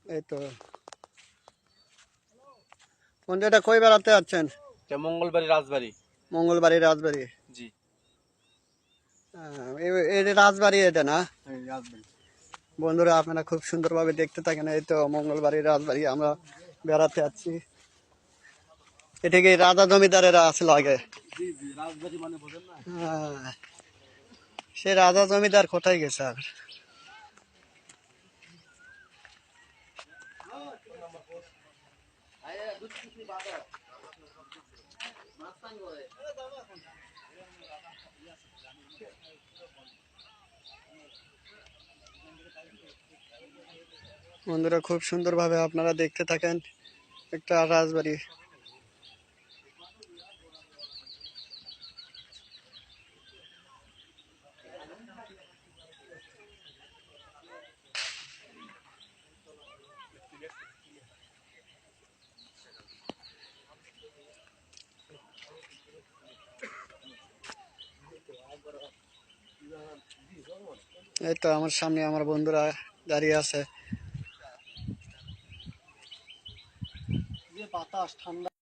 এই তো বন্ধু, এটা কই বেড়াতে যাচ্ছেন? মঙ্গলবাড়ি রাজবাড়ি। মঙ্গলবাড়ি রাজবাড়ি। জি, এই যে রাজবাড়ি, এটা না? রাজবাড়ি। বন্ধুরা, আপনারা খুব সুন্দরভাবে দেখতে থাকেন। এই তো মঙ্গলবাড়ি রাজবাড়ি আমরা বেড়াতে যাচ্ছি। এটা কি রাজা জমিদারেরা আসল আগে? জি জি, রাজবাড়ি মানে বোঝেন না? সে রাজা জমিদার কোথায় গেছে আর? বন্ধুরা, খুব সুন্দরভাবে আপনারা দেখতে থাকেন একটা রাজবাড়ি। এই তো আমার সামনে আমার বন্ধুরা দাঁড়িয়ে আছে। যে বাতাস ঠান্ডা।